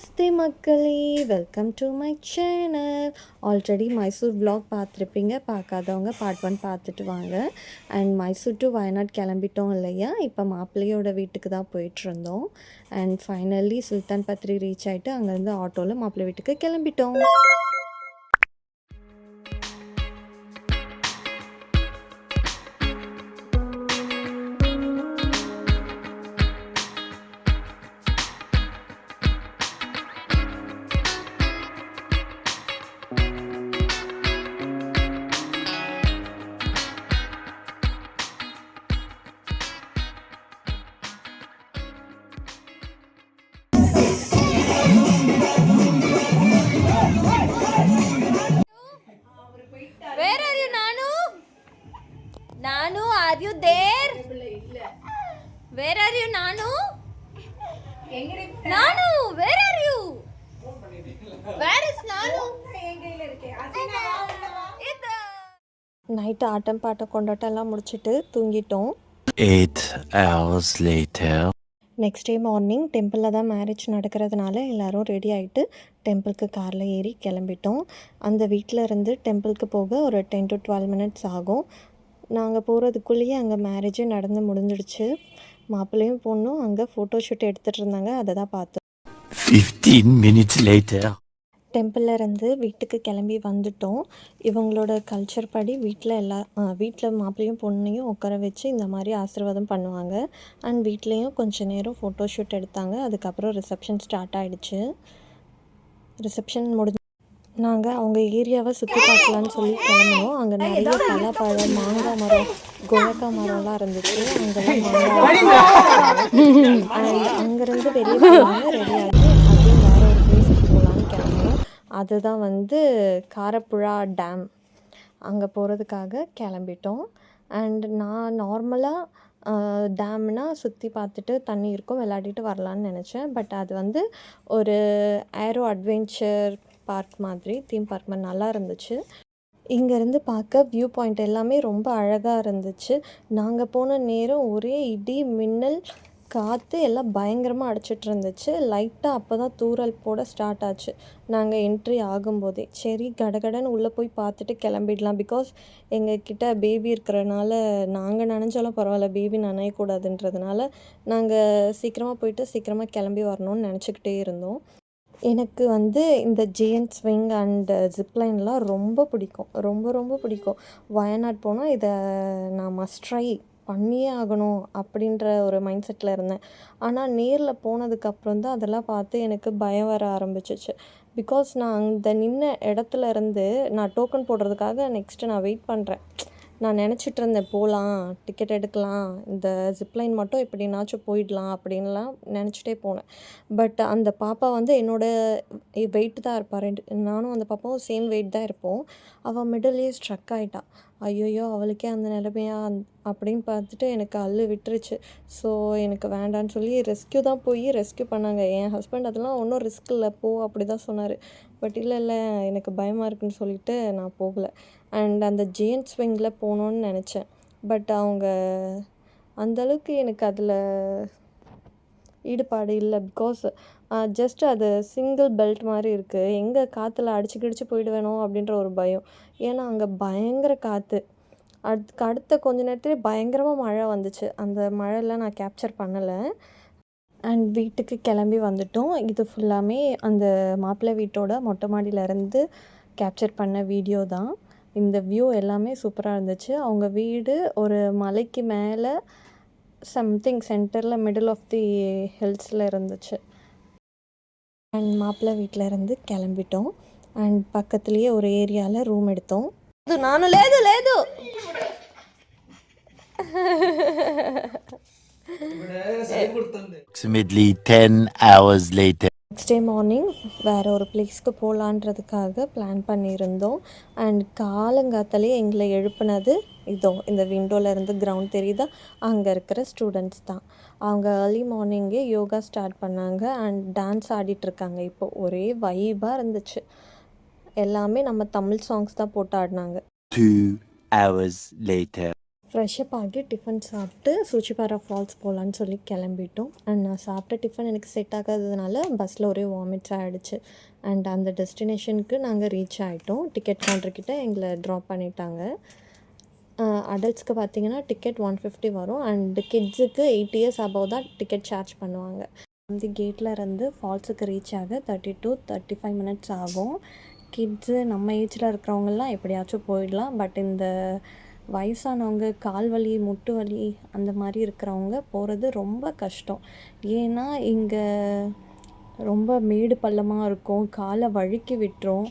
நமஸ்தே மக்களே, welcome to my channel. Already Mysore vlog பார்த்துருப்பீங்க. பார்க்காதவங்க பார்ட் 1 பார்த்துட்டு வாங்க. அண்ட் மைசூர் டு வயநாட் கிளம்பிட்டோம் இல்லையா? இப்போ மாப்பிள்ளையோட வீட்டுக்கு தான் போயிட்டுருந்தோம். And finally Sultan Bathery reach ஆகிட்டு அங்கேருந்து ஆட்டோவில் மாப்பிள்ளை வீட்டுக்கு கிளம்பிட்டோம். Nanu, are you there? Where are you, Nanu? Nanu, where are you? Where is Nanu? Night ஆட்டம் பாட்டம் கொண்டாட்டம் எல்லாம் முடிச்சுட்டு தூங்கிட்டோம். 8 hours later. Next day morning டெம்பிளில் தான் மேரேஜ் நடக்கிறதுனால எல்லோரும் ரெடி ஆகிட்டு டெம்பிளுக்கு காரில் ஏறி கிளம்பிட்டோம். அந்த வீட்டில் இருந்து டெம்பிளுக்கு போக ஒரு 10 to 12 minutes ஆகும். நாங்கள் போகிறதுக்குள்ளேயே அங்கே மேரேஜே நடந்து முடிஞ்சிடுச்சு. மாப்பிள்ளையும் பொண்ணும் அங்கே ஃபோட்டோ ஷூட் எடுத்துகிட்டு இருந்தாங்க. அதை தான் பார்த்தோம். 15 minutes later. டெம்பிளில் இருந்து வீட்டுக்கு கிளம்பி வந்துட்டோம். இவங்களோட கல்ச்சர் படி வீட்டில் மாப்பிள்ளையும் பொண்ணையும் உட்கார வச்சு இந்த மாதிரி ஆசீர்வாதம் பண்ணுவாங்க. அண்ட் வீட்லேயும் கொஞ்சம் நேரம் ஃபோட்டோ ஷூட் எடுத்தாங்க. அதுக்கப்புறம் ரிசப்ஷன் ஸ்டார்ட் ஆகிடுச்சு. ரிசப்ஷன் முடிஞ்சு நாங்கள் அவங்க ஏரியாவை சுற்றி பார்க்கலான்னு சொல்லி கிளம்பினோம். அங்கே நிறைய பலாப்பழம், மாங்காய் மரம், கொய்யாக்காய் மரம்லாம் இருந்துச்சு. அங்கெல்லாம் மாங்காய் அண்ட் அங்கேருந்து வெளியே போனாங்க. ரெடி ஆகி அப்படியே வேறு ஒரு பிளேஸ்க்கு போகலான்னு கிளம்பினோம். அதுதான் காரப்புழா டேம். அங்கே போகிறதுக்காக கிளம்பிட்டோம். அண்ட் நான் நார்மலாக டேம்னால் சுற்றி பார்த்துட்டு தண்ணி இருக்கும் விளையாடிட்டு வரலான்னு நினச்சேன். பட் அது ஒரு ஏரோ அட்வென்ச்சர் பார்க் மாதிரி, தீம் பார்க் மாதிரி நல்லா இருந்துச்சு. இங்கேருந்து பார்க்க வியூ பாயிண்ட் எல்லாமே ரொம்ப அழகாக இருந்துச்சு. நாங்கள் போன நேரம் ஒரே இடி, மின்னல், காற்று எல்லாம் பயங்கரமாக அடிச்சிட்டு இருந்துச்சு. லைட்டாக அப்போ தான் தூறல் போட ஸ்டார்ட் ஆச்சு நாங்கள் என்ட்ரி ஆகும்போதே. சரி கடகடன்னு உள்ளே போய் பார்த்துட்டு கிளம்பிடலாம். பிகாஸ் எங்கக்கிட்ட பேபி இருக்கிறனால நாங்கள் நனைஞ்சாலும் பரவாயில்ல, பேபி நனையக்கூடாதுன்றதுனால நாங்கள் சீக்கிரமாக போயிட்டு சீக்கிரமாக கிளம்பி வரணும்னு நினச்சிக்கிட்டே இருந்தோம். எனக்கு இந்த ஜெயண்ட் ஸ்விங் அண்டு ஜிப்லைன்லாம் ரொம்ப பிடிக்கும். ரொம்ப ரொம்ப பிடிக்கும். வயநாட் போனால் இதை நான் மஸ்ட் ட்ரை பண்ணியே ஆகணும் அப்படின்ற ஒரு மைண்ட் செட்டில் இருந்தேன். ஆனால் நேரில் போனதுக்கப்புறம் தான் அதெல்லாம் பார்த்து எனக்கு பயம் வர ஆரம்பிச்சிச்சு. பிகாஸ் நான் அந்த நின்ன இடத்துல இருந்து நான் டோக்கன் போடுறதுக்காக நெக்ஸ்ட்டு நான் வெயிட் பண்ணுறேன். நான் நினச்சிட்டு இருந்தேன் போகலாம், டிக்கெட் எடுக்கலாம், இந்த ஜிப்லைன் மட்டும் எப்படின்னாச்சும் போயிடலாம் அப்படின்லாம் நினச்சிட்டே போனேன். பட் அந்த பாப்பா என்னோடய வெயிட் தான் இருப்பாள். நானும் அந்த பாப்பாவும் சேம் வெயிட் தான் இருப்போம். அவள் மிடில்லே ஸ்ட்ரக் ஆகிட்டாள். ஐயோயோ அவளுக்கே அந்த நிலைமையா அப்படின்னு பார்த்துட்டு எனக்கு அள்ளு விட்டுருச்சு. ஸோ எனக்கு வேண்டான்னு சொல்லி ரெஸ்க்யூ பண்ணாங்க. என் ஹஸ்பண்ட் அதெல்லாம் ஒன்றும் ரிஸ்க் இல்லை போ அப்படி தான் சொன்னார். பட் இல்லை எனக்கு பயமாக இருக்குன்னு சொல்லிவிட்டு நான் போகலை. அண்ட் அந்த ஜெயண்ட் ஸ்விங்கில் போகணுன்னு நினச்சேன். பட் அவங்க அந்தளவுக்கு எனக்கு அதில் ஈடுபாடு இல்லை. பிகாஸ் ஜஸ்ட் அது சிங்கிள் பெல்ட் மாதிரி இருக்குது. எங்கே காற்றுல அடிச்சு போயிடுவேணும் அப்படின்ற ஒரு பயம். ஏன்னா அங்கே பயங்கர காற்று. அடுத்த கொஞ்ச நேரத்துலேயே பயங்கரமாக மழை வந்துச்சு. அந்த மழைலாம் நான் கேப்சர் பண்ணலை. அண்ட் வீட்டுக்கு கிளம்பி வந்துட்டோம். இது ஃபுல்லாமே அந்த மாப்பிள்ளை வீட்டோட மொட்டை மாடியிலேருந்து கேப்சர் பண்ண வீடியோ தான். இந்த வியூ எல்லாமே சூப்பராக இருந்துச்சு. அவங்க வீடு ஒரு மலைக்கு மேலே சம்திங் சென்டரில் மிடில் ஆஃப் தி ஹில்ஸில் இருந்துச்சு. அண்ட் மாப்பிள்ளை வீட்டில் இருந்து கிளம்பிட்டோம். அண்ட் பக்கத்துலேயே ஒரு ஏரியாவில் ரூம் எடுத்தோம். நானும் లేదు Approximately 10 hours later. Next day morning வேறு ஒரு பிளேஸ்க்கு போகலான்றதுக்காக பிளான் பண்ணியிருந்தோம். அண்ட் காலங்காத்தாலே எங்களை எழுப்புனது இந்த விண்டோலேருந்து கிரவுண்ட் தெரியுதா, அங்கே இருக்கிற ஸ்டூடெண்ட்ஸ் தான். அவங்க ஏர்லி மார்னிங்கே யோகா ஸ்டார்ட் பண்ணாங்க. அண்ட் டான்ஸ் ஆடிட்டுருக்காங்க. இப்போது ஒரே வைபாக இருந்துச்சு. எல்லாமே நம்ம தமிழ் சாங்ஸ் தான் போட்டு ஆடினாங்க. 2 hours later. ஃப்ரெஷ்அப் ஆகி டிஃபன் சாப்பிட்டு சூச்சிப்பாரா ஃபால்ஸ் போகலான்னு சொல்லி கிளம்பிட்டோம். அண்ட் நான் சாப்பிட்ட டிஃபன் எனக்கு செட் ஆகாததுனால பஸ்ஸில் ஒரே வாமிட்ஸ் ஆகிடுச்சு. அண்ட் அந்த டெஸ்டினேஷனுக்கு நாங்கள் ரீச் ஆகிட்டோம். டிக்கெட் கவுண்டர்கிட்ட எங்களை ட்ராப் பண்ணிட்டாங்க. அடல்ட்ஸ்க்கு பார்த்தீங்கன்னா டிக்கெட் 150 வரும். அண்டு கிட்ஸுக்கு 8 இயர்ஸ் அபவ் தான் டிக்கெட் சார்ஜ் பண்ணுவாங்க. அந்த கேட்டில் இருந்து ஃபால்ஸுக்கு ரீச் ஆக 30 to 35 மினிட்ஸ் ஆகும். கிட்ஸு நம்ம ஏஜில் இருக்கிறவங்கெல்லாம் எப்படியாச்சும் போயிடலாம். பட் இந்த வயசானவங்க, கால் வலி, முட்டு வலி அந்த மாதிரி இருக்கிறவங்க போகிறது ரொம்ப கஷ்டம். ஏன்னா இங்கே ரொம்ப மேடு பள்ளமாக இருக்கும், காலை வழுக்கி விட்டுரும்.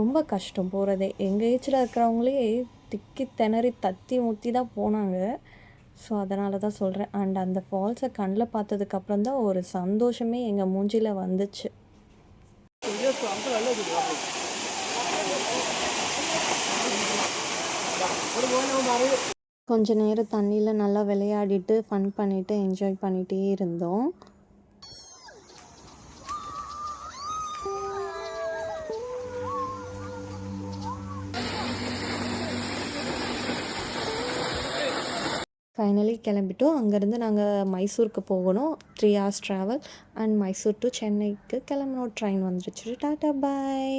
ரொம்ப கஷ்டம் போகிறதே. எங்கள் ஏஜில் இருக்கிறவங்களே திக்கி திணறி தத்தி முத்தி தான் போனாங்க. ஸோ அதனால தான் சொல்கிறேன். அண்ட் அந்த ஃபால்ஸை கண்ணில் பார்த்ததுக்கப்புறம் தான் ஒரு சந்தோஷமே எங்கள் மூஞ்சியில் வந்துச்சு. கொஞ்ச நேரம் தண்ணியில் நல்லா விளையாடிட்டு ஃபன் பண்ணிவிட்டு என்ஜாய் பண்ணிகிட்டே இருந்தோம். ஃபைனலி கிளம்பிட்டோம். அங்கேருந்து நாங்கள் மைசூருக்கு போகணும். 3 hours travel. And Mysore to சென்னைக்கு கிளம்பணும். ட்ரெயின் வந்துருச்சு. டாட்டா பாய்.